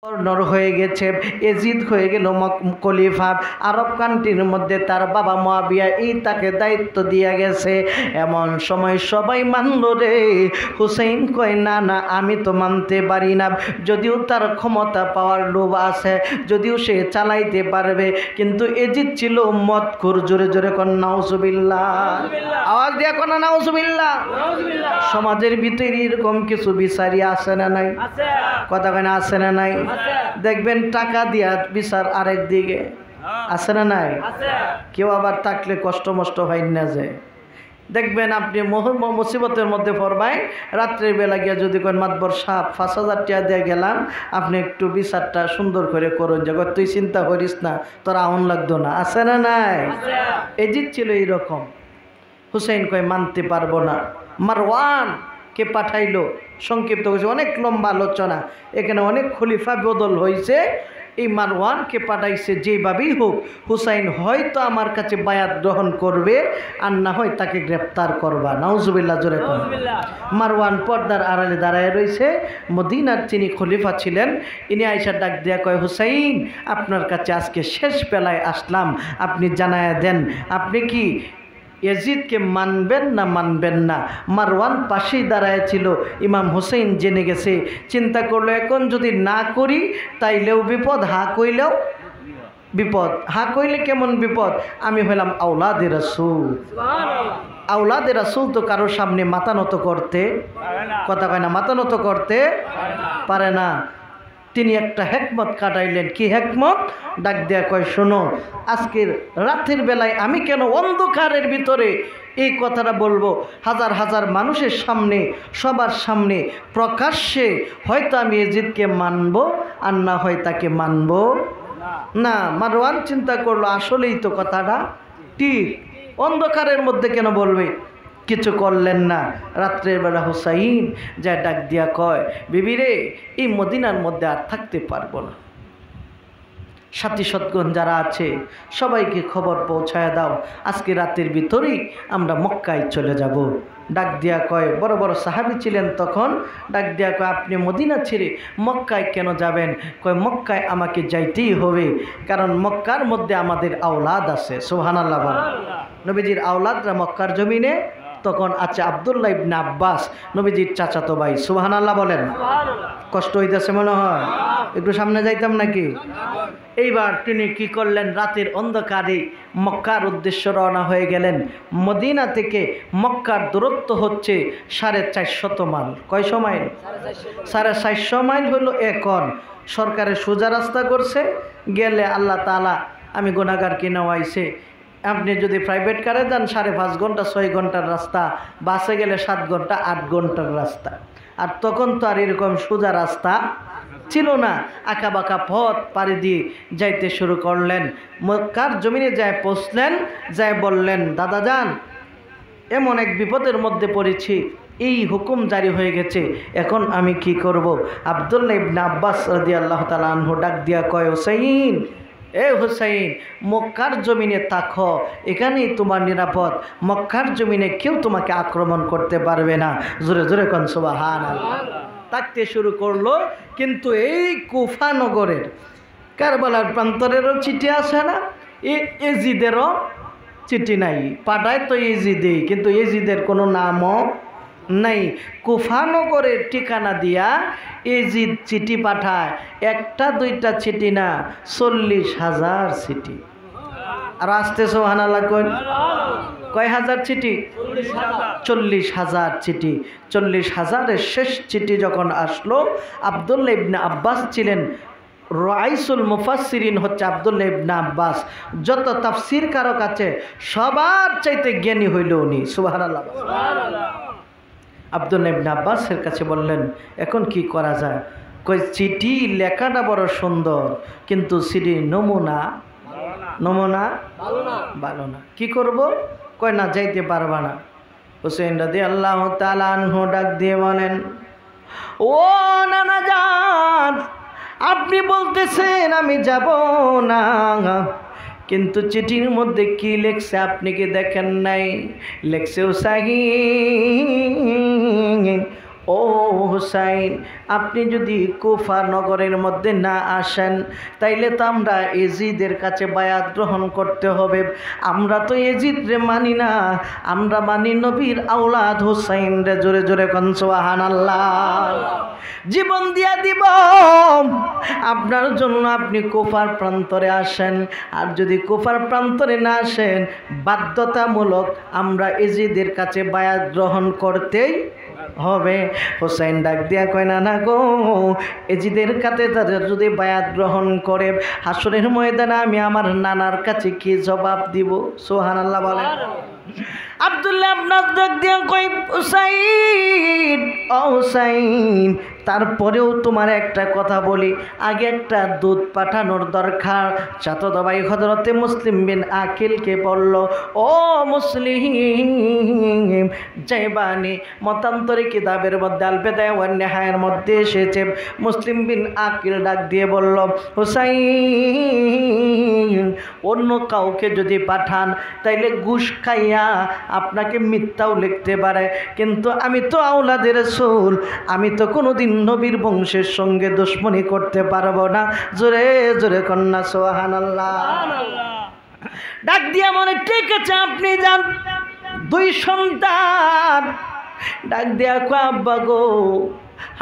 নর হয়ে গেছে, এজিদ হয়ে গেল খলিফা। আরব কান্ট্রির মধ্যে তার বাবা মুয়াবিয়া এই তাকে দায়িত্ব দিয়ে গেছে। এমন সময় সবাই মানল রে। হুসাইন কয় না না, আমি তো মানতে পারি না। যদিও তার ক্ষমতা পাওয়ার লোভ আছে, যদিও সে চালাইতে পারবে, কিন্তু এজিদ ছিল মদখোর। জোরে জোরে কোন নাউজুবিল্লাহ, আওয়াজ দিয়া কোন নাউজুবিল্লাহ। সমাজের ভিতরে এরকম কিছু বিচারই আছে না নাই? কথা কেন আছে না নাই? দেখবেন টাকা দিয়া বিচার আরেক দিকে আছে না নাই? কেউ আবার থাকলে কষ্ট মষ্ট হয় না যায়। দেখবেন আপনি মুসিবতের মধ্যে পড়বেন, রাত্রের বেলা গিয়া যদি কোন মাতবর সাপ ৫,০০০ টাকা দিয়ে গেলাম, আপনি একটু বিচারটা সুন্দর করে করুন, যে তুই চিন্তা করিস না, তোর আউন লাগতো না। আছে না নাই? এজিদ ছিল এইরকম। হুসাইন কয় মানতে পারবো না। মারওয়ান কে পাঠাইলো, সংক্ষিপ্ত হয়েছে, অনেক লম্বা আলোচনা, এখানে অনেক খলিফা বদল হয়েছে। এই মারওয়ানকে পাঠাইছে, যেভাবেই হোক হুসাইন হয়তো আমার কাছে বায়াত গ্রহণ করবে, আর না হয় তাকে গ্রেপ্তার করবা। নাউজুবিল্লাহ, জোরে কোন। মারওয়ান পর্দার আড়ালে দাঁড়ায় রয়েছে। মদিনার যিনি খলিফা ছিলেন, ইনি আয়েশা ডাক দিয়া কয়, হুসাইন আপনার কাছে আজকে শেষ বেলায় আসলাম, আপনি জানায়া দেন আপনি কি ইয়াজিদকে মানবেন না মানবেন না। মারওয়ান পাশেই দাঁড়ায় ছিল। ইমাম হুসাইন জেনে গেছে, চিন্তা করলো এখন যদি না করি তাইলেও বিপদ, হা কইলেও বিপদ। হা কইলে কেমন বিপদ? আমি হলাম আওলাদে রাসূল। আওলাদে রাসূল তো কারোর সামনে মাথা নত করতে, কথা কয় না, মাথা নত করতে পারে না। তিনি একটা হেকমত কাটাইলেন। কি হেকমত? ডাক দেয়া কয়, শোনো, আজকের রাতের বেলায় আমি কেন অন্ধকারের ভিতরে এই কথাটা বলবো? হাজার হাজার মানুষের সামনে, সবার সামনে প্রকাশ্যে হয়তো আমি ইয়াজিদকে মানবো, আর না হয় তাকে মানবো না। মারওয়ান চিন্তা করলো, আসলেই তো কথাটা ঠিক, অন্ধকারের মধ্যে কেন বলবে? কিছু করলেন না। রাত্রের বেলা হুসাইন যা ডাক দিয়া কয়, বিবি রে, এই মদিনার মধ্যে আর থাকতে পারবো না। সাথী সৎগণ যারা আছে সবাইকে খবর পৌঁছায় দাও, আজকে রাতের ভিতরেই আমরা মক্কায় চলে যাব। ডাক দিয়া কয়, বড় বড় সাহাবী ছিলেন তখন, ডাক দিয়া কয়, আপনি মদিনা ছেড়ে মক্কায় কেন যাবেন? কয়, মক্কায় আমাকে যাইতেই হবে, কারণ মক্কার মধ্যে আমাদের আওলাদ আছে। সুবহানাল্লাহ বলেন। নবীজির আওলাদরা মক্কার জমিনে তখন আছে। আব্দুল্লাহ ইবনে আব্বাস নবীজির চাচাতো ভাই। সুবহানাল্লাহ বলেন। কষ্ট হইতেছে মনে হয়? একটু সামনে যাইতাম নাকি? এইবার তিনি কি করলেন? রাতের অন্ধকারে মক্কার উদ্দেশ্যে রওনা হয়ে গেলেন। মদিনা থেকে মক্কার দূরত্ব হচ্ছে 450 মাইল। কয়শো মাইল? 450 মাইল হলো এখন। সরকারের সোজা রাস্তা করছে, গেলে আল্লাহ তাআলা, আমি গুনাহগার কি নেওয়াইছে। আপনি যদি প্রাইভেট কারে যান 5.5 ঘন্টা 6 ঘন্টার রাস্তা, বাসে গেলে 7 ঘন্টা 8 ঘন্টার রাস্তা। আর তখন তো আর এরকম সোজা রাস্তা ছিল না, আঁকা বাঁকা পথ পাড়ি দিয়ে যাইতে শুরু করলেন। মক্কার জমিনে যায় পৌঁছলেন, যায় বললেন, দাদা যান, এমন এক বিপদের মধ্যে পড়েছি, এই হুকুম জারি হয়ে গেছে, এখন আমি কি করব? আব্দুল্লাহ ইবনে আব্বাস রাদিয়াল্লাহু তাআলা আনহু ডাক দিয়া কয়, হুসাইন, এ হুসাইন, মক্কার জমিনে থাকো, এখানেই তোমার নিরাপদ। মক্কার জমিনে কেউ তোমাকে আক্রমণ করতে পারবে না। জোরে জোরে কোন সুবহানাল্লাহ। থাকতে শুরু করলো। কিন্তু এই কুফা নগরের, কারবালার প্রান্তরেরও চিঠি আসে না, এজিদেরও চিঠি নাই। পাঠায় তো এজিদেই, কিন্তু এজিদের কোনো নামও নাই। কুফানগরের ঠিকানা দিয়া এজিদ চিঠি পাঠায়, একটা দুইটা চিঠি না, 40,000 চিঠি। আর আসতে সুবহানাল্লাহ কই, কয় হাজার চিঠি? 40,000 চিঠি। 40,000-এর শেষ চিঠি যখন আসলো, আব্দুল্লাহ ইবনে আব্বাস ছিলেন রাইসুল মুফাসসিরিন, হচ্ছে আব্দুল্লাহ ইবনে আব্বাস। যত তাফসীর কারো কাছে সবার চাইতে জ্ঞানী হইল উনি। সুবহানাল্লাহ। আব্দুল্লাহ ইবনে আব্বাসের কাছে বললেন, এখন কি করা যায়? কই, চিঠি লেখাটা বড় সুন্দর, কিন্তু চিঠির নমুনা ভালো না, কি করব? কয়, না, যাইতে পারবা না। হুসাইন রাদিয়াল্লাহু তাআলা আনহু ডাক দিয়ে বলেন, ও নানা জান, আপনি বলতেছেন আমি যাব না, কিন্তু চিঠির মধ্যে কি লেখছে আপনি কি দেখেন নাই? লেখছে, হুসাইন, ও হুসাইন, আপনি যদি কুফা নগরের মধ্যে না আসেন তাইলে তো আমরা এজিদের কাছে বায়াত গ্রহণ করতে হবে। আমরা তো এজিদরে মানি না, আমরা মানি নবীর আওলাদ হুসাইন রে। জোরে জোরে কোন সুবহানাল্লাহ। জীবন দিয়া দিব আপনার জন্য, আপনি কুফার প্রান্তরে আসেন। আর যদি কুফার প্রান্তরে না আসেন, বাধ্যতামূলক আমরা এজিদের কাছে বায়াত গ্রহণ করতেই হবে। হোসেন ডাক দিয়া কয়, না না গো, এজিদের কাছে তাদের যদি বায়াত গ্রহণ করে হাসরের ময়দানে আমি আমার নানার কাছে কি জবাব দিব? সুবহানাল্লাহ বলেন। আব্দুল্লাহ আপনার ডাক দিয়া কয়, হুসাইন ও হুসাইন, তারপরেও তোমার একটা কথা বলি, আগে একটা দুধ পাঠানোর দরকার। চাচা ভাই হযরতে মুসলিম বিন আকিলকে বলল, ও মুসলিম, জাইবানি মতান্তরে কিতাবের মধ্যে আল বিদায়া ওয়ান নিহায়ার মধ্যে এসেছে, মুসলিম বিন আকিল ডাক দিয়ে বলল, হুসাইন, অন্য কাউকে যদি পাঠান তাইলে ঘুষ খাইয়া আপনাকে মিথ্যাও লিখতে পারে, কিন্তু আমি তো আওলাদে রাসূল, আমি তো কোনোদিন নবীর বংশের সঙ্গে দুশমনি করতে পারবো না। জোরে জোরে কন্যা সুবহানাল্লাহ। ডাক দিয়া মনে, ঠিক আছে আপনি যান। দুই সন্তান ডাক দিয়া কয়, আব্বা গো,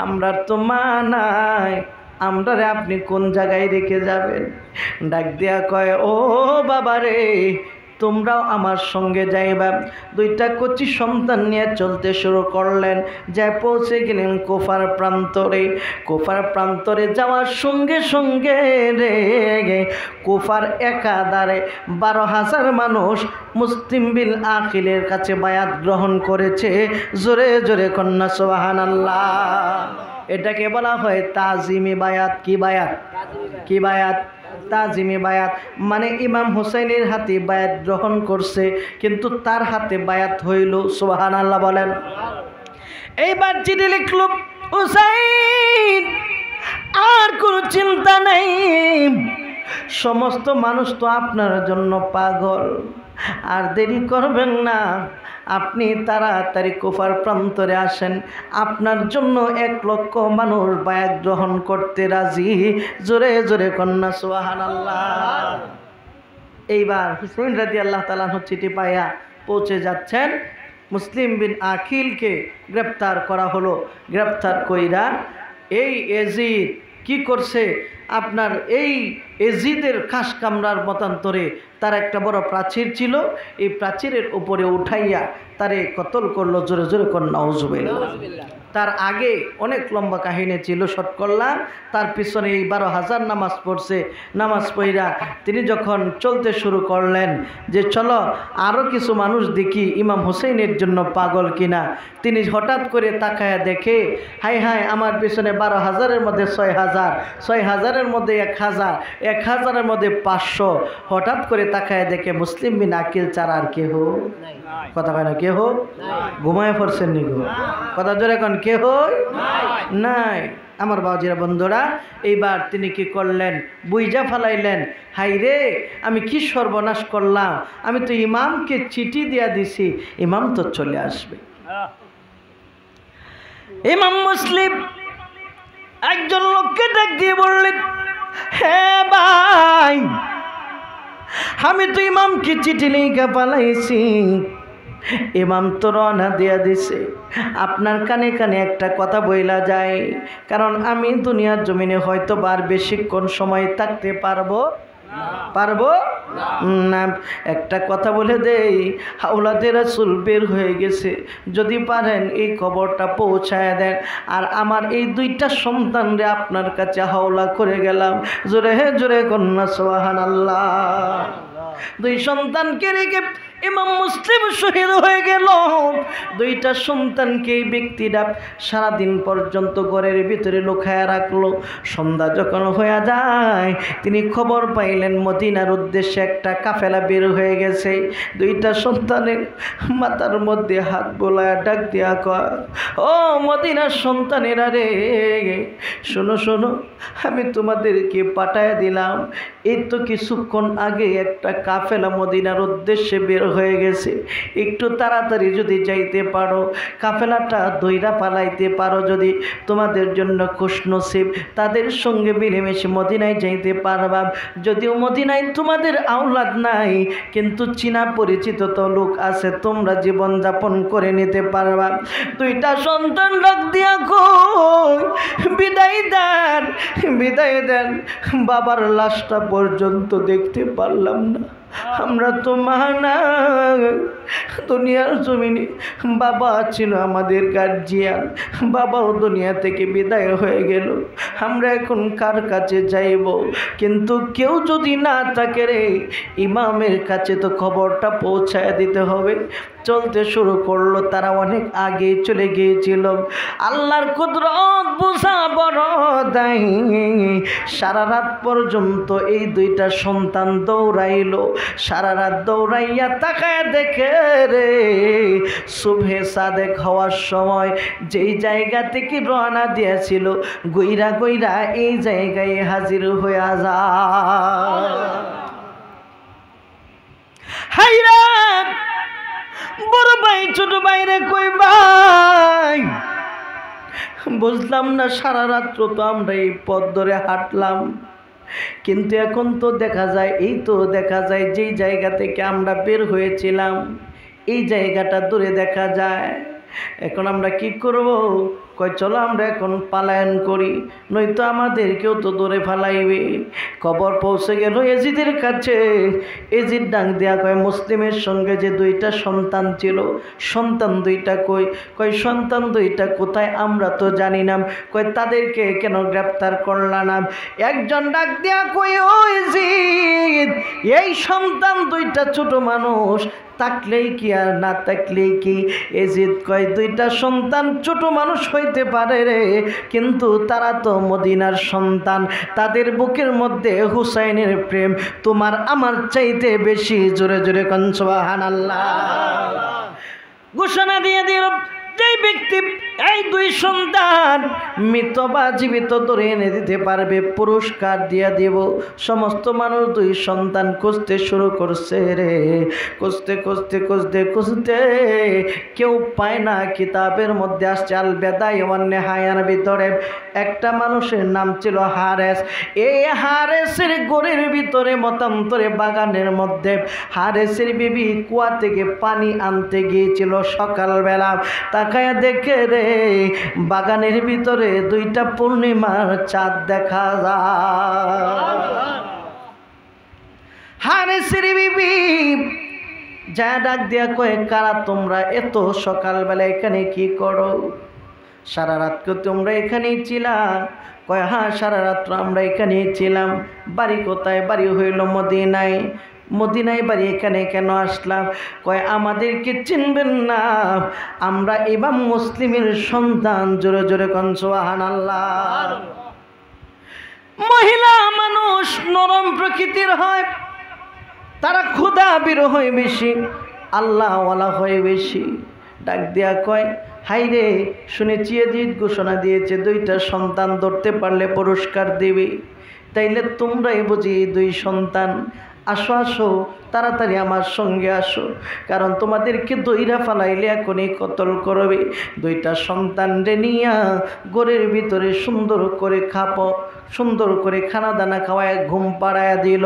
আমরা তো মা নাই, আমরা রে আপনি কোন জায়গায় রেখে যাবেন? ডাক দিয়া কয়, ও বাবা রে, তোমরাও আমার সঙ্গে যাইবা। দুইটা কচি সন্তান নিয়ে চলতে শুরু করলেন, যা পৌঁছে গেলেন কুফার প্রান্তরে। কুফার প্রান্তরে যাওয়ার সঙ্গে সঙ্গে রে কুফার একাধারে 12,000 মানুষ মুসলিম বিন আকিলের কাছে বায়াত গ্রহণ করেছে। জোরে জোরে কন্যা সুবহানাল্লাহ। এটাকে বলা হয় তাজিমি বায়াত। কি বায়াত? কি বায়াত? তাজিমি বায়াত। মানে ইমাম হুসাইনের হাতে বায়াত গ্রহণ করছে, কিন্তু তার হাতে বায়াত হইল। সুবহানাল্লাহ বলেন। এইবার চিঠি লিখল, হুসাইন আর কোনো চিন্তা নেই, সমস্ত মানুষ তো আপনার জন্য পাগল, আর দেরি করবেন না, আপনি তাড়াতাড়ি কুফার প্রান্তরে আসেন, আপনার জন্য 1 লক্ষ মানুষ বায়াত গ্রহণ করতে রাজি। জোরে জোরে কন্যা সুবহানাল্লাহ। এইবার হুসাইন রাদিয়াল্লাহু তাআলা চিঠি পাইয়া পৌঁছে যাচ্ছেন। মুসলিম বিন আকিলকে গ্রেপ্তার করা হলো। গ্রেপ্তার কইরা এই এজিদ কি করছে, আপনার এই এজিদের খাস কামরার মতান্তরে তার একটা বড় প্রাচীর ছিল, এই প্রাচীরের উপরে উঠাইয়া তারে কতল করলো। জোরে জোরে কন্যা নাউজুবিল্লাহ। তার আগে অনেক লম্বা কাহিনী ছিল, শর্ট করলাম। তার পিছনে এই 12,000 নামাজ পড়ছে। নামাজ পড়া তিনি যখন চলতে শুরু করলেন যে চলো আরও কিছু মানুষ দেখি ইমাম হুসাইনের জন্য পাগল কিনা, তিনি হঠাৎ করে তাকায়া দেখে, হাই হাই, আমার পিছনে 12,000-এর মধ্যে 6,000, 6,000-এর মধ্যে 1,000, 1,000-এর মধ্যে 500। হঠাৎ করে তাকায়া দেখে মুসলিম বিন আকিল ছাড়া আর কেহ, কথা কয় না, কেহ ঘুমায় পড়ছেন নি গো, কথা জোরে কন, কেহ নাই। আমার বাবাজিরা বন্ধুরা, এইবার তিনি কি করলেন, বুইজা ফালাইলেন, হাই রে আমি কি সর্বনাশ করলাম, আমি তো ইমামকে চিঠি দিয়া দিছি, ইমাম তো চলে আসবে। ইমাম মুসলিম একজন লোককে ডাক দিয়ে বললেন, হ্যাঁ ভাই, আমি তো ইমামকে চিঠি লিখে পালাইছি, ইমাম তো রওনা দিয়া দিছে, আপনার কানে কানে একটা কথা বইলা যায়, কারণ আমি দুনিয়ার জমিনে হয়তো বার বেশিক্ষণ সময় থাকতে পারবো না। একটা কথা বলে দেই, আওলাদে রাসূল বের হয়ে গেছে, যদি পারেন এই খবরটা পৌঁছায় দেন। আর আমার এই 2টা সন্তানরে আপনার কাছে হাওলা করে গেলাম। জোরে জোরে কন্যা সুবহানাল্লাহ। 2 সন্তানকে রেখে ইমাম মুসলিম শহীদ হয়ে গেল। 2টা সন্তানকে এই ব্যক্তিরা সারাদিন পর্যন্ত ঘরের ভিতরে লুকায়া রাখলো। সন্ধ্যা যখন হয়ে যায়, তিনি খবর পাইলেন মদিনার উদ্দেশ্যে একটা কাফেলা বের হয়ে গেছে। 2টা সন্তানের মাথার মধ্যে হাত বোলায় ডাক দিয়া কয়, ও মদিনার সন্তানেরা রে, শোনো শোনো, আমি তোমাদেরকে পাঠায় দিলাম, এই তো কিছুক্ষণ আগে একটা কাফেলা মদিনার উদ্দেশ্যে বের হয়ে গেছে, একটু তাড়াতাড়ি যদি যাইতে পারো, কাফেলাটা দইরা পালাইতে পারো, যদি তোমাদের জন্য খুশনসিব, তাদের সঙ্গে মিলেমিশে মদিনায় যাইতে পারবা। যদিও মদিনায় তোমাদের আওলাদ নাই, কিন্তু চিনা পরিচিত তো লোক আছে, তোমরা জীবন যাপন করে নিতে পারবা। দুইটা সন্তান ডাক দিয়া কই, বিদায় দেন, বিদায় দেন। বাবার লাশটা পর্যন্ত দেখতে পারলাম না, আমরা তো মা না, দুনিয়ার জমিনে বাবা ছিল আমাদের গার্জিয়ান, বাবাও দুনিয়া থেকে বিদায় হয়ে গেল, আমরা এখন কার কাছে যাইব? কিন্তু কেউ যদি না থাকে রে, ইমামের কাছে তো খবরটা পৌঁছায় দিতে হবে। চলতে শুরু করলো, তারা অনেক আগে চলে গিয়েছিল। আল্লাহর কুদরত বোঝা বড় দায়, সারা রাত পর্যন্ত এই দুইটা সন্তান দৌড়াইলো, সারা রাত দৌড়াইয়া তাকায় দেখে রে, সুবহে সাদেক হওয়ার সময় যেই জায়গা থেকে রওনা দিয়েছিল, গইরা গইরা এই জায়গায় হাজির হইয়া যায়। হাইরা বড় ভাই ছোট ভাইরে কই, ভাই বুঝলাম না, সারা রাত্র তো আমরা এই পথ ধরে হাঁটলাম, কিন্তু এখন তো দেখা যায়, এই তো দেখা যায় যেই জায়গা থেকে আমরা বের হয়েছিলাম এই জায়গাটা দূরে দেখা যায়, এখন আমরা কি করব? কয় চলো আমরা এখন পালায়ন করি, নয়তো আমাদেরকেও তো দূরে ফালাইবে। খবর পৌঁছে গেল এজিদের কাছে। এজিদ ডাক দেয়া কয়, মুসলিমের সঙ্গে যে দুইটা সন্তান ছিল, সন্তান দুইটা কই? কয় সন্তান দুইটা কোথায় আমরা তো জানি না। কয় তাদেরকে কেন গ্রেপ্তার করলা না? একজন ডাক দেয়া কয়, ও এজিদ, এই সন্তান দুইটা ছোট মানুষ, থাকলেই কি আর না থাকলেই কি? এজিদ কয়, দুইটা সন্তান ছোট মানুষ হইতে পারে রে, কিন্তু তারা তো মদিনার সন্তান, তাদের বুকের মধ্যে হুসাইনের প্রেম তোমার আমার চাইতে বেশি। জোরে জোরে কোন সুবহানাল্লাহ। ঘোষণা দিয়ে দিল, যে ব্যক্তি এই দুই সন্তান মৃত বা জীবিত ধরে এনে দিতে পারবে, পুরস্কার দিয়ে দেব। সমস্ত মানুষ দুই সন্তান খুঁজতে শুরু করছে রে, খুঁজতে খুঁজতে খুঁজতে খুঁজতে কেউ পায় না। কিতাবের মধ্যে আসছে আল বেদায় ওয়ান নেহায়ার ভিতরে একটা মানুষের নাম ছিল হারেস। এই হারেসের গড়ের ভিতরে মতান্তরে বাগানের মধ্যে হারেসের বিবি কুয়া থেকে পানি আনতে গিয়েছিল সকালবেলা। তাকায়া দেখে রে, বাগানের ভিতরে দুইটা পূর্ণিমার চাঁদ দেখা যায়। হারেসের বিবি যা ডাক দিয়া কয়ে, কারা তোমরা এত সকালবেলা এখানে কি করো? সারা রাত তোমরা এখানেই ছিলা? কয় হ্যাঁ, সারা রাত্র আমরা এখানেই ছিলাম। বাড়ি কোথায়? বাড়ি হইল মদিনায়। মদিনায় বাড়ি, এখানে কেন আসলাম? কয় আমাদেরকে চিনবেন না, আমরা ইমাম মুসলিমের সন্তান। জোরে জোরে কোন সুবহানাল্লাহ। মহিলা মানুষ নরম প্রকৃতির হয়, তারা ক্ষুধা বিরহ হয় বেশি, আল্লাহওয়ালা হয় বেশি। ডাক দিয়া কয়, হাই রে, শুনেছি এজিদ ঘোষণা দিয়েছে দুইটা সন্তান ধরতে পারলে পুরস্কার দেবে, তাইলে তোমরাই বুঝি দুই সন্তান। আসো আসো, তাড়াতাড়ি আমার সঙ্গে আসো, কারণ তোমাদেরকে দইরা ফালাইলে এখনই কতল করবে। দুইটা সন্তান রে নিয়া ঘরের ভিতরে সুন্দর করে সুন্দর করে খানা দানা খাওয়ায় ঘুম পাড়ায়া দিল।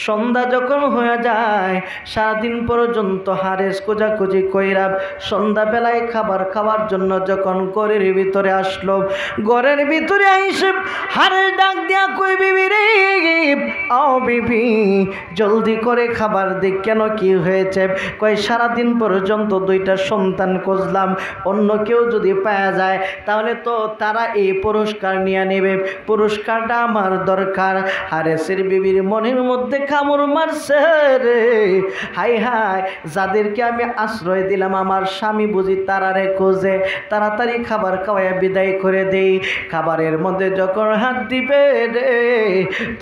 সন্ধ্যা যখন হয়ে যায়, সারাদিন পর্যন্ত হারেস খোঁজাখুঁজি কইরা সন্ধ্যাবেলায় খাবার খাওয়ার জন্য যখন ঘরের ভিতরে আসলো, ঘরের ভিতরে আইসে হারেস ডাক দিয়া কই, বিবি রে, ও বিবি, জলদি করে খাবার দিক। কেন, কি হয়েছে? কয় সারাদিন পর্যন্ত দুইটা সন্তান খুঁজলাম, অন্য কেউ যদি পাওয়া যায় তাহলে তো তারা এই পুরস্কার নিয়ে নেবে, পুরস্কারটা আমার দরকার। হারেসের বিবির মনের মধ্যে কামড় মারছে রে, হাই হাই, যাদেরকে আমি আশ্রয় দিলাম আমার স্বামী বুঝি তারারে খোঁজে, তাড়াতাড়ি খাবার খাওয়াইয়া বিদায় করে দেই। খাবারের মধ্যে যখন হাত দিবে রে,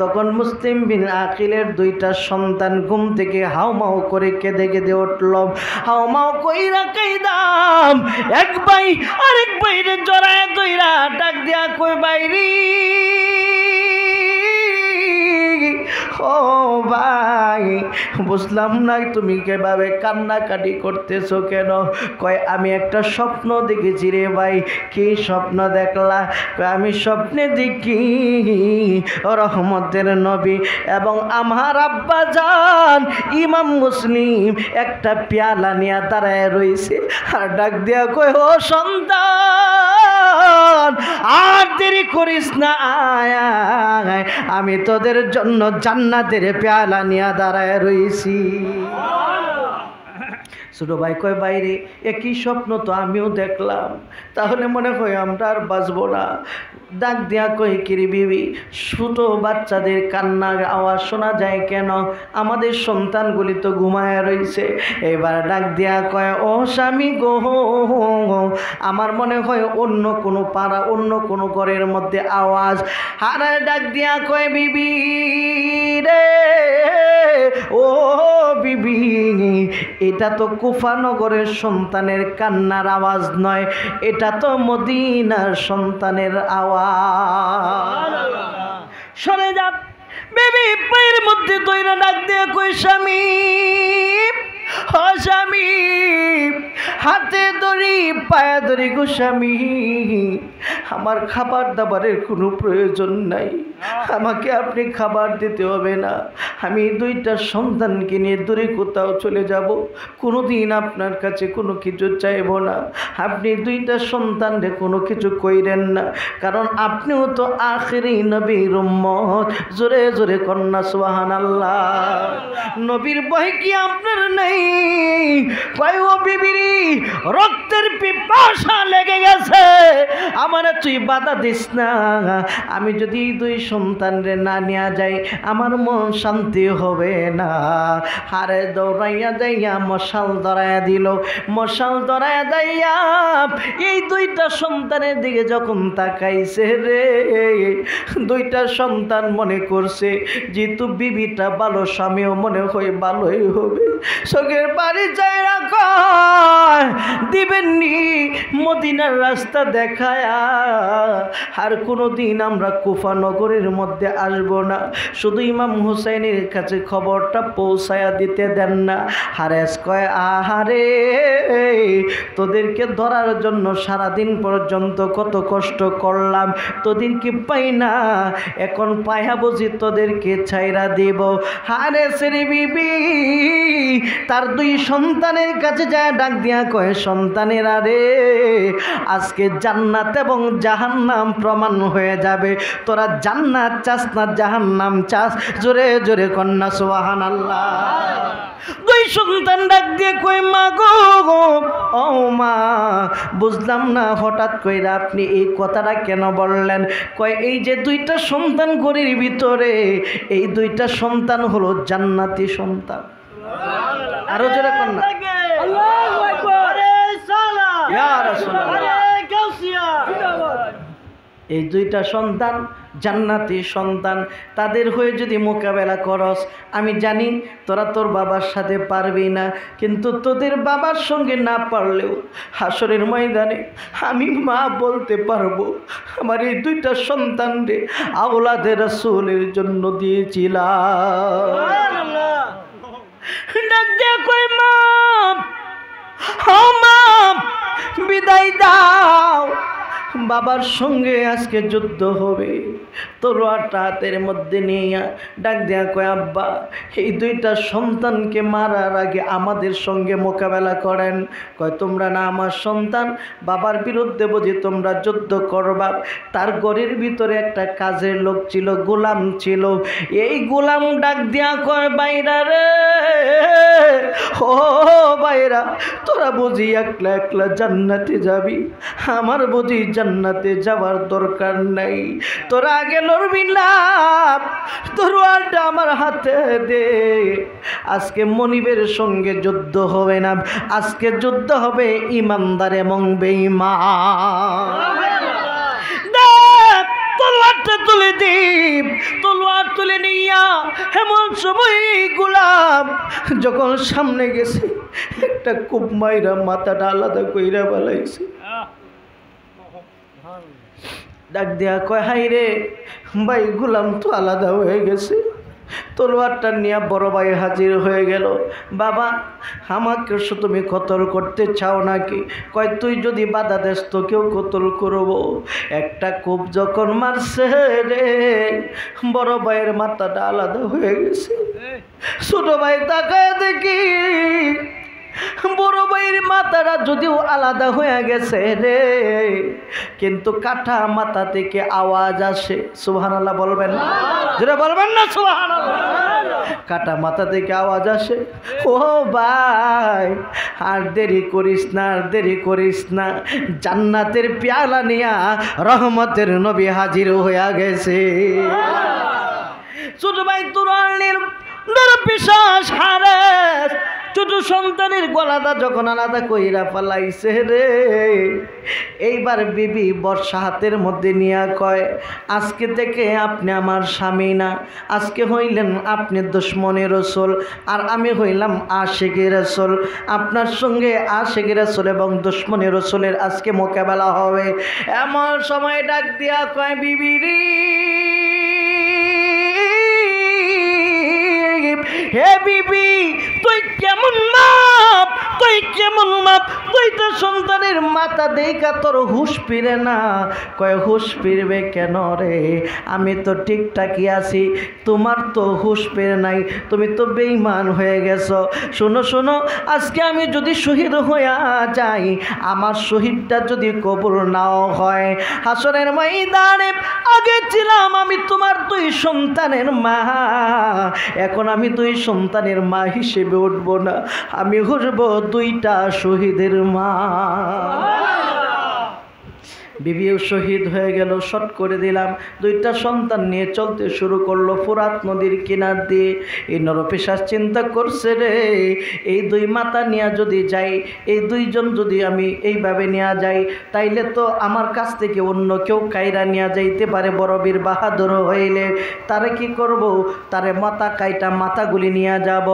তখন মুসলিম বিন আকিলের দুইটা সন্তান ঘুম থেকে হাউমাউ করে কেঁদে কেঁদে উঠল। হাউমাউ কইরা কাইদাম, এক ভাই আরেক ভাইরে জড়ায় দইরা ডাক দিয়া কই, বাইরি ও ভাই, ভাই বুঝলাম না তুমি কিভাবে কান্নাকাটি করতেছো কেন? কয় আমি একটা স্বপ্ন দেখেছি রে ভাই। কি স্বপ্ন দেখলা? কয় আমি স্বপ্নে দেখি রহমতের নবী এবং আমার আব্বা জান ইমাম মুসলিম একটা পেয়ালা নিয়ে দাঁড়ায় রয়েছে আর ডাক দিয়া কয় ও সন্তান আর দেরি করিস না, আয় আয়, আমি তোদের জন্য জান্নাতের পেয়ালা নিয়ে দাঁড়ায় রয়েছি। ছোট ভাই কয় বাইরে একই স্বপ্ন তো আমিও দেখলাম, তাহলে মনে হয় আমরা আর বাঁচবো না। ডাক দিয়া কই কিরি বিবি, ছোট বাচ্চাদের কান্নার আওয়াজ শোনা যায় কেন? আমাদের সন্তানগুলি তো ঘুমায় রয়েছে। এবার ডাক দিয়া কয় ও স্বামী গো, আমার মনে হয় অন্য কোনো পাড়া অন্য কোনো ঘরের মধ্যে আওয়াজ। হারে ডাক দিয়া কয় বিবি রে, ও বিবি, এটা তো কুফানগরের সন্তানের কান্নার আওয়াজ নয়, এটা তো মদিনার সন্তানের আওয়াজ। সরে যা। বেবি পায়ের মধ্যে দইরা ডাক দিয়ে কই স্বামী, ও স্বামী, হাতে ধরি পায়ে ধরি গো স্বামী, আমার খাবার দাবারের কোনো প্রয়োজন নাই, আমাকে আপনি খাবার দিতে হবে না, আমি দুইটা সন্তানকে নিয়ে দূরে কোথাও চলে যাব, কোনো দিন আপনার কাছে কোনো কিছু চাইব না, আপনি দুইটা সন্তানরে কোনো কিছু কইরেন না, কারণ আপনিও তো আখিরি নবীর উম্মত। জোরে জোরে কন্যা সুবহানাল্লাহ। নবীর ভয় কি আপনার নেই? কয় ও বিবিরি, রক্তের পিপাসা লেগে গেছে, আমারে তুই বাধা দিস না, আমি যদি দুই সন্তানরে না নিয়ে যাই আমার মন শান্তি হবে না। হারে দৌড়াইয়া যাইয়া মশাল ধরাইয়া দিল, মশাল ধরাইয়া যাইয়া এই দুইটা সন্তানের দিকে যখন তাকাইছে রে, দুইটা সন্তান মনে করছে যেহেতু বিবিটা ভালো, স্বামীও মনে হয় ভালোই হবে, চোখের বাড়ি যাই রাখা দিবেননি মদিনার রাস্তা দেখায়, আর কোনো দিন আমরা কুফানগরের মধ্যে আসব না, শুধু ইমাম হুসাইনের কাছে খবরটা পৌঁছায়া দিতে দেন না। হারেস কয় আহারে, তোদেরকে ধরার জন্য সারাদিন পর্যন্ত কত কষ্ট করলাম, তোদেরকে পাই না, এখন পায়া বুঝি তোদেরকে ছাইরা দেব। হারেসের বিবি তার দুই সন্তানের কাছে যায় ডাক দিয়া কয় সন্তানেরা রে, আজকে জান্নাত এবং জাহান্নাম প্রমাণ হয়ে যাবে, তোরা জান্নাত চাস না জাহান্নাম চাস? জোরে জোরে কন্যা সুবহানাল্লাহ। দুই সন্তান ডাক দিয়ে কই মা গো, ও মা, বুঝলাম না হঠাৎ কইরা আপনি এই কথাটা কেন বললেন? কয় এই যে দুইটা সন্তান ঘরের ভিতরে, এই দুইটা সন্তান হলো জান্নাতি সন্তান। আরো জোরে কন্যা আল্লাহু আকবার, ইয়া রাসূলুল্লাহ। এই দুইটা সন্তান জান্নাতি সন্তান, তাদের হয়ে যদি মোকাবেলা করস, আমি জানি তোরা তোর বাবার সাথে পারবি না, কিন্তু তোদের বাবার সঙ্গে না পারলেও হাসরের ময়দানে আমি মা বলতে পারবো আমার এই দুইটা সন্তানরে আওলাদে রাসূলের জন্য দিয়েছিলাম। ডাক দিয়ে কই মা, ও মা, বিদায় দাও, বাবার সঙ্গে আজকে যুদ্ধ হবে। তলোয়ারটা হাতের মধ্যে নিয়ে ডাক দেয়া কয় আব্বা, এই দুইটা সন্তানকে মারার আগে আমাদের সঙ্গে মোকাবেলা করেন। কয় তোমরা না আমার সন্তান, বাবার বিরুদ্ধে বুঝি তোমরা যুদ্ধ করবা? তার ঘরের ভিতরে একটা কাজের লোক ছিল, গোলাম ছিল, এই গোলাম ডাক দেয়া কয় বাইরা রে, ও বাইরা, তোরা বুঝি একলা একলা জান্নাতে যাবি, আমার বুঝি জান্নাতে যাওয়ার দরকার নাই, তোরা আগে লড়বি না, তরোয়ালটা আমার হাতে দে। আজকে মনিবের সঙ্গে যুদ্ধ হবে না, আজকে যুদ্ধ হবে ইমানদার এবং বেঈমান। তলোয়ারটা তুলে দিব, তলোয়ার তুলে নিয়া এমন সময় গোলাম যখন সামনে গেছে, একটা কূপ মাইরা মাথাটা আলাদা কইরা বালাইছে। ডাক দেয়া কয় হাই রে ভাই, গোলাম তো আলাদা হয়ে গেছে, তলোয়ারটা নিয়ে বড় ভাই হাজির হয়ে গেল। বাবা, আমাকে তুমি কতল করতে চাও নাকি? কয় তুই যদি বাধা দেস তোকেও কতল করব। একটা কোপ যখন মারছে রে, বড় ভাইয়ের মাথাটা আলাদা হয়ে গেছে। ছোট ভাই তাকায় দেখি বড় ভাইয়ের মাথাটা যদিও আলাদা হয়ে গেছে রে, কিন্তু কাটা মাথা থেকে আওয়াজ আসে। সুবহানাল্লাহ বলবেন না? যেটা বলবেন না সুবহানাল্লাহ। কাটা মাথা থেকে আওয়াজ আসে, ও ভাই আর দেরি করিস না, আর দেরি করিস না, জান্নাতের পেয়ালা নিয়া রহমতের নবী হাজির হয়ে গেছে। ছোট ভাই তুরানির পিশাচ হারেস ছোট সন্তানের গলাটা যখন আলাদা কইরা ফেলাইছে রে, এইবার বিবি বর্ষা হাতের মধ্যে নিয়া কয়, আজকে থেকে আপনি আমার স্বামী না, আজকে হইলেন আপনি দুশমনের রাসূল, আর আমি হইলাম আশিকের রাসূল। আপনার সঙ্গে আশিকের রাসূল এবং দুশমনের রাসূলের আজকে মোকাবেলা হবে। এমন সময় ডাক দিয়া কয়, বিবি রে, হে বিবি, তুই কেমন মাপ, তুই কেমন মাপ, তুই তো সন্তানের মাথা দেখা তোর হুশ ফিরে না। কয় হুশ ফিরবে কেন রে, আমি তো ঠিকঠাকই আছি, তোমার তো হুশ ফিরে নাই, তুমি তো বেঈমান হয়ে গেছো। শোনো শোনো, আজকে আমি যদি শহীদ হইয়া যাই, আমার শহীদটা যদি কবুল নাও হয়, হাসরের ময়দানে আগে ছিলাম আমি তোমার দুই সন্তানের মা, এখন আমি দুই সন্তানের মা হিসেবে উঠব না, আমি হব দুইটা শহীদের মা। বিবিও শহীদ হয়ে গেল, শট করে দিলাম। দুইটা সন্তান নিয়ে চলতে শুরু করলো ফোরাত নদীর কিনার দিয়ে। এই নরপিশাচ চিন্তা করছে রে, এই দুই মাথা নিয়ে যদি যাই, এই দুইজন যদি আমি এইভাবে নিয়ে যাই, তাইলে তো আমার কাছ থেকে অন্য কেউ কাইরা নিয়ে যাইতে পারে। বড় বীর বাহাদুর হইলে তারে কি করব, তারে মাথা কাইটা মাথাগুলি নিয়ে যাব।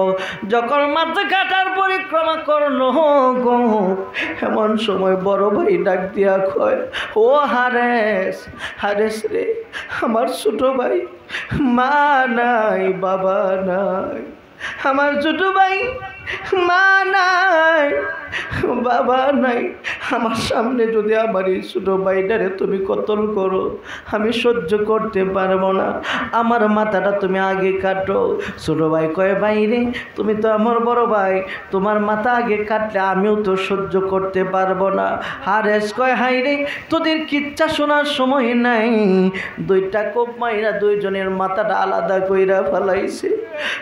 যখন মাথা কাটার পরিক্রমা করলো গো, এমন সময় বড় ভাই ডাক দিয়া কয়, ও হারেস, হারেস রে, আমার ছোট ভাই মা নাই বাবা নাই, আমার ছোট ভাই মা নাই বাবা নাই, আমার সামনে যদি আমার এই ছোটো ভাইটারে তুমি কতল করো, আমি সহ্য করতে পারবো না, আমার মাথাটা তুমি আগে কাটো। ছোটো ভাই কয়, বাইরে তুমি তো আমার বড় ভাই, তোমার মাথা আগে কাটলে আমিও তো সহ্য করতে পারবো না। হারেস কয়, হাইরে তোদের কিচ্ছা শোনার সময় নাই, দুইটা কোপ মাইরা দুইজনের মাথাটা আলাদা কইরা ফেলাইছে।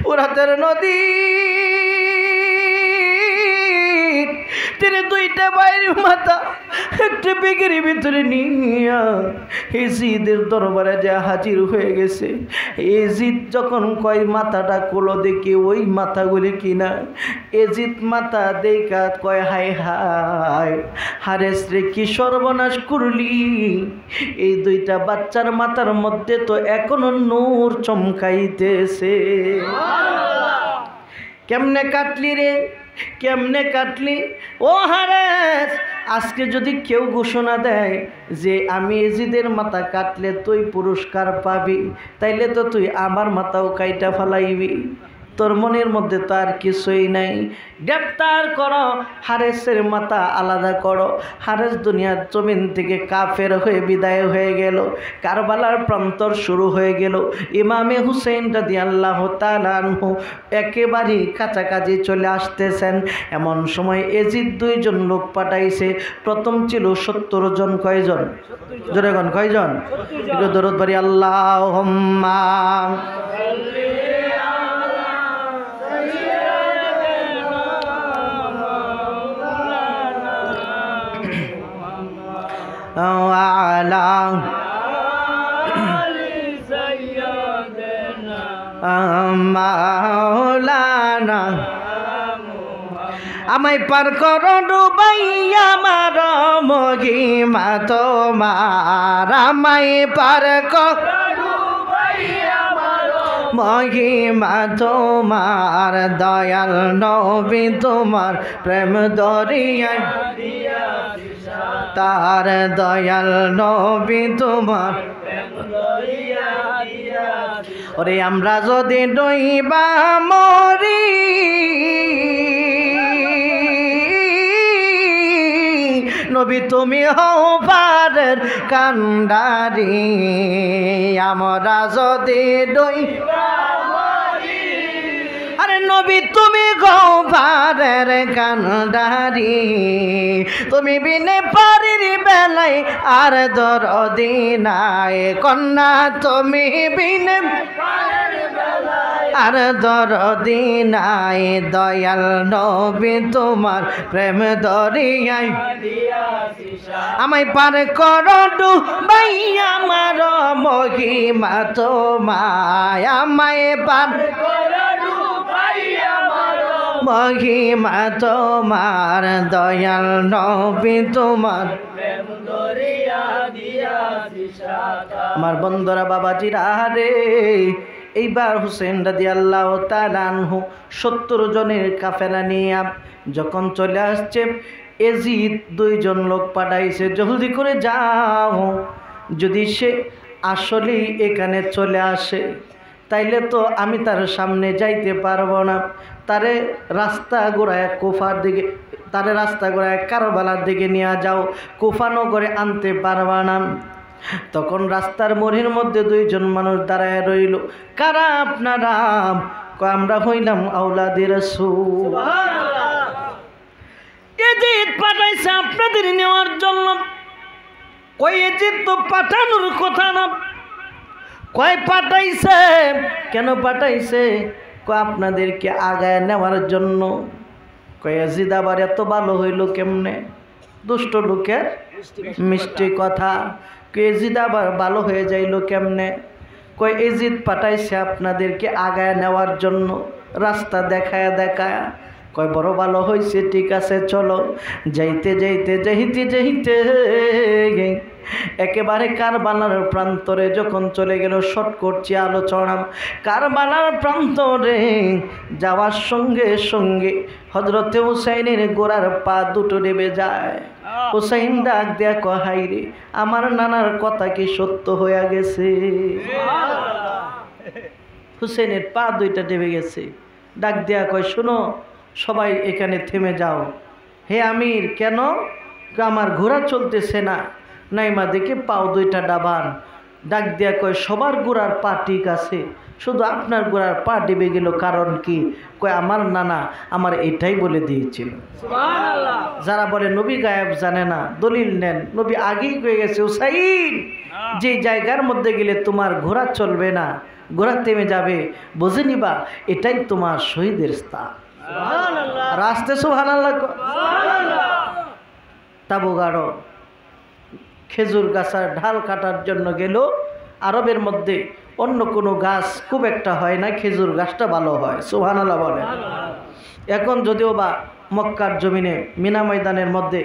ওরাতের নদী তিনি দুইটা বাইরের মাথা একটা বেগের ভিতরে নিয়া এজিদের দরবারে যা হাজির হয়ে গেছে। এজিদ যখন কয় মাথাটা কোলো দেখি, ওই মাথাগুলি কিনা, এজিদ মাথা দেখা কয়, হায় হায় হারেস রে, কি সর্বনাশ করলি, এই দুইটা বাচ্চার মাথার মধ্যে তো এখনো নূর চমকাইতেছে। কেমনে কাটলি রে, কেমনে কাটলি? ও হারেস, আজকে যদি কেউ ঘোষণা দেয় যে আমি এজিদের মাথা কাটলে তুই পুরস্কার পাবি, তাইলে তো তুই আমার মাথাও কাইটা ফেলাইবি। তোর মনের মধ্যে তো আর কিছুই নাই, গ্রেপ্তার করো, হারেসের মাথা আলাদা করো। হারেস দুনিয়ার জমিন থেকে কাফের হয়ে বিদায় হয়ে গেল। কারবালার প্রান্তর শুরু হয়ে গেল। ইমামে হুসেইন রাদিয়াল্লাহু তাআলা আনহু একেবারেই কাছাকাছি চলে আসতেছেন। এমন সময় এজিদ দুইজন লোক পাঠাইছে। প্রথম ছিল 70 জন। কয়জন? জোরে কোন কয়জন? একটু দরুদ পড়ি, আল্লাহুম্মা মাওলানা আমায় পার করো ডুবাইয়া আমার মহিমা তোমার, আমায় পার করো মহিমা তোমার, দয়াল নবী তোমার প্রেম দরিয়ায় তার, দয়াল নবী তোমার ওরে আমরা যদি ডইবা মরি নবী তুমি হও পারের কান্ডারি আমরা যদি ডইবা মরি আরে নবী তুমি হও পারের কান্ডারি তুমি বিনে পারির বেলায় আর দরদি নাই কন্যা তুমি বিনে আর দরদি নাই দয়াল নবী তোমার প্রেম দরিয়ায় আমায় পার করো ডুবাই আমার মহিমা তোমায় আমায় পার মহিমা তোমার দয়াল নবী তোমার আমার বন্ধুরা বাবাজিরা রে এইবার হুসেন রাদিয়াল্লাহু তাআলা আনহু 70 জনের কাফেলা নিয়ে যখন চলে আসছে এজিদ 2 জন লোক পাঠাইছে জলদি করে যাও যদি সে আসলেই এখানে চলে আসে তাইলে তো আমি তার সামনে যাইতে পারবো না তারে রাস্তা ঘোরায় কুফার দিকে তারে রাস্তা ঘোরায় কারবালার দিকে নিয়ে যাও কুফা নগরে আনতে পারবা না তখন রাস্তার মোড়ের মধ্যে 2 জন মানুষ দাঁড়ায় রইল কারা আপনারা আমরা হইলাম আওলাদে রাসূল এজিদ পাঠাইছে আপনাদের নেওয়ার জন্য কই এজিদ তো পাঠানোর কথা না কয় পাঠাইছে কেন পাঠাইছে কয় আপনাদেরকে আগায় নেওয়ার জন্য কয় এজিদ আবার এত ভালো হইল কেমনে দুষ্ট লোকের মিষ্টি কথা এজিদ আবার ভালো হয়ে যাইল কেমনে কয় এজিদ পাঠাইছে আপনাদেরকে আগায় নেওয়ার জন্য রাস্তা দেখায় দেখায় কয় বড় ভালো হয়েছে ঠিক আছে চলো যাইতে যাইতে যাইতে যাইতে একেবারে কারবালার প্রান্তরে যখন চলে গেল শর্ট করছি আলোচনা কারবালার প্রান্তরে যাওয়ার সঙ্গে সঙ্গে হযরতে হুসাইনের গোড়ার পা দুটো নেমে যায় হুসাইন ডাক দেয়া কয় হাই রে আমার নানার কথা কি সত্য হয়ে গেছে হুসাইনের পা দুইটা নেমে গেছে ডাক দেয়া কয় শোনো সবাই এখানে থেমে যাও হে আমির কেন আমার ঘোড়া চলতেছে না নাইমা দেখে পাও দুইটা ডাবান ডাক দিয়া কয় সবার গোড়ার পা ঠিক আছে শুধু আপনার গোড়ার পা ডেবে গেল কারণ কি কয় আমার নানা আমার এটাই বলে দিয়েছিল সুবহানাল্লাহ যারা বলে নবী গায়েব জানে না দলিল নেন নবী আগেই কয়ে গেছে হুসাইন যে জায়গার মধ্যে গেলে তোমার ঘোড়া চলবে না ঘোড়া থেমে যাবে বুঝে নিবা এটাই তোমার শহীদের স্থান সুবহানাল্লাহ রাস্তে সুবহানাল্লাহ সুবহানাল্লাহ তাবুগাড়ো খেজুর গাছের ঢাল কাটার জন্য গেল আরবের মধ্যে অন্য কোনো গাছ খুব একটা হয় না খেজুর গাছটা ভালো হয় সুবহানাল্লাহ বলে এখন যদিও বা মক্কার জমিনে মিনা ময়দানের মধ্যে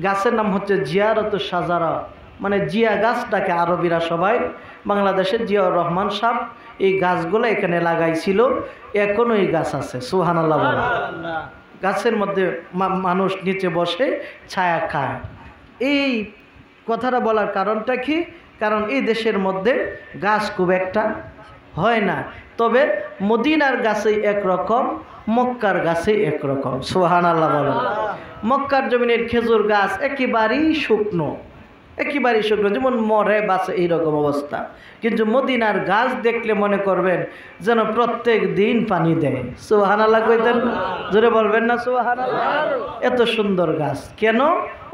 গাছের নাম হচ্ছে জিয়ারতুশ শাজারা মানে জিয়া গাছটাকে আরবিরা সবাই বাংলাদেশের জিয়াউর রহমান সাহেব এই গাছগুলো এখানে লাগাইছিল এখনও এই গাছ আছে সুবহানাল্লাহ বলে গাছের মধ্যে মানুষ নিচে বসে ছায়া খায় এই কথাটা বলার কারণটা কি কারণ এই দেশের মধ্যে গাছ খুব একটা হয় না তবে মদিনার গাছে একরকম মক্কার গাছে একরকম সুবহানাল্লাহ বলেন মক্কার জমিনের খেজুর গাছ একেবারেই শুকনো যেমন মরে বাসে এইরকম অবস্থা কিন্তু মদিনার গাছ দেখলে মনে করবেন যেন প্রত্যেক দিন পানি দেয় সুবহানাল্লাহ কইতেন জোরে বলবেন না সুবহানাল্লাহ এত সুন্দর গাছ কেন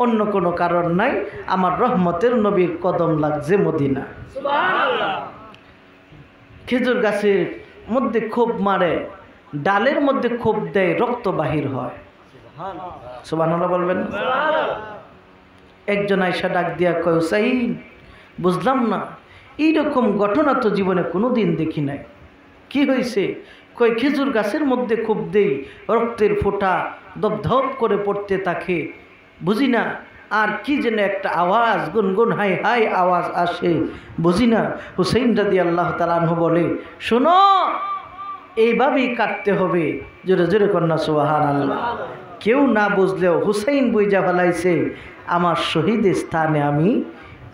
অন্য কোনো কারণ নাই আমার রহমতের নবীর কদম লাগছে মদিনা সুবহানাল্লাহ খেজুর গাছের মধ্যে খুব মারে ডালের মধ্যে খুব দেয় রক্ত বাহির হয় সুবহানাল্লাহ বলবেন একজন আয়সা ডাক দিয়া কয় হুসাইন বুঝলাম না এইরকম ঘটনা তো জীবনে কোনো দিন দেখি নাই কি হয়েছে কয় খেজুর গাছের মধ্যে খুব দেই রক্তের ফোঁটা দপধপ করে পড়তে থাকে বুঝি না আর কি যেন একটা আওয়াজ গুনগুন হাই হাই আওয়াজ আসে বুঝি না হুসাইন রাদিয়াল্লাহু তাআলা আনহু বলে শোনো এইভাবেই কাটতে হবে জোরে জোরে কন্যা সুবহানাল্লাহ কেউ না বুঝলেও হুসাইন বুঝা ফেলাইছে আমার শহীদ স্থানে আমি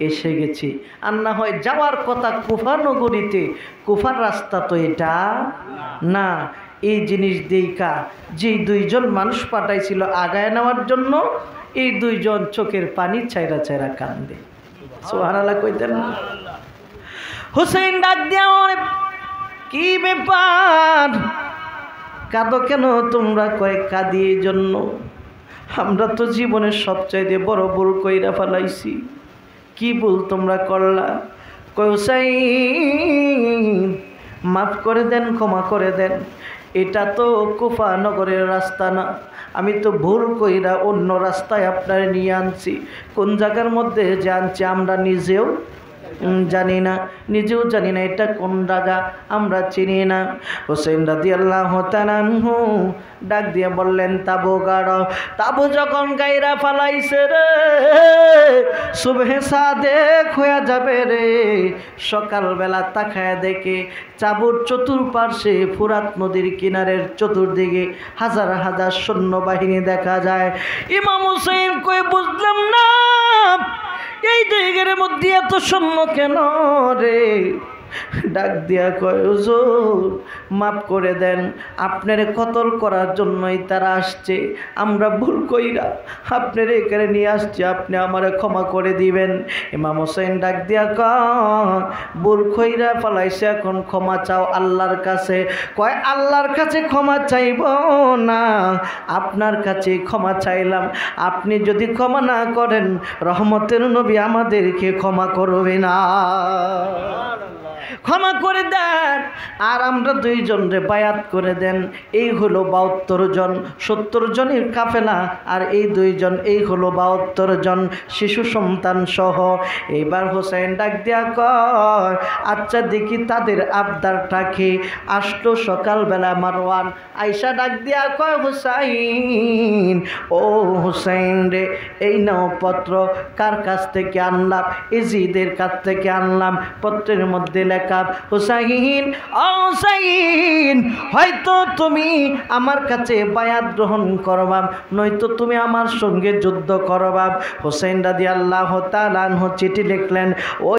এসে গেছি। আর না হয় যাওয়ার কথা কুফা নগরীতে, কুফার রাস্তা তো এটা না। এই জিনিস দেইকা যে দুইজন মানুষ পাঠাইছিল আগায় নেওয়ার জন্য, এই দুইজন চোখের পানি চাইরা চাইরা কান্দে। সুবহানাল্লাহ কইতেন না? হুসাইন ডাক দিয়া, কি ব্যাপার, কাঁদো কেন তোমরা? কয় কাঁদি এই জন্য, আমরা তো জীবনের সবচাইতে বড় ভুল কইরা ফেলাইছি। কি ভুল তোমরা করলা? কয় হুসাইন মাফ করে দেন, ক্ষমা করে দেন, এটা তো কুফা নগরের রাস্তা না, আমি তো ভুল কইরা অন্য রাস্তায় আপনার নিয়ে আনছি। কোন জায়গার মধ্যে যে আনছি আমরা নিজেও জানি না, নিজেও জানি না এটা কোন জায়গা, আমরা চিনি না। হোসেন রাদিয়াল্লাহু তাআলা আনহু ডাক দিয়ে বললেন, তাবু গাড়ো। তাবু যখন গাইরা ফালাইছে রে, সুবহে সাদেক হয়ে যাবে রে, সকালবেলা তাকায় দেখে চাবুর চতুর্পার্শ্বে ফুরাত নদীর কিনারের চতুর্দিকে হাজার হাজার সৈন্যবাহিনী দেখা যায়। ইমাম হুসাইন কই বুঝলাম না, এই জায়গার মধ্যে এত সৈন্য কেন রে? ডাক দিয়া কয়, হুজুর মাফ করে দেন, আপনারে কতল করার জন্যই তারা আসছে, আমরা ভুল কইরা আপনারে এখানে নিয়ে আসছি, আপনি আমারে ক্ষমা করে দিবেন। ইমাম হোসেন ডাক দিয়া কয়, ভুল কইরা ফলাইছে, এখন ক্ষমা চাও আল্লাহর কাছে। কয়, আল্লাহর কাছে ক্ষমা চাইব না, আপনার কাছে ক্ষমা চাইলাম, আপনি যদি ক্ষমা না করেন রহমতের নবী আমাদেরকে ক্ষমা করবে না, ক্ষমা করে দেন। আর আমরা দুইজন রে বায়াত করে দেন। এই হলো 72 জন, 70 জনের কাফেলা, আর এই দুইজন, এই হলো 72 জন শিশু সন্তান সহ। এইবার হোসেন ডাক দিয়া কয়, আচ্ছা দেখি তাদের আবদারটা কি। আসলো সকালবেলা মারওয়ান, আয়সা ডাক দিয়া কয়, হুসাইন, ও হুসাইন রে, এই নাও পত্র, কার কাছ থেকে আনলাম? ইজিদের কাছ থেকে আনলাম। পত্রের মধ্যে লেখা, হুসাইন, ও হুসাইন, হয়তো তুমি আমার কাছে বায়াত গ্রহণ করবা, নয়তো তুমি আমার সঙ্গে যুদ্ধ করবা। হোসেন রাদিয়াল্লাহু তাআলা আনহু চিঠি লিখলেন।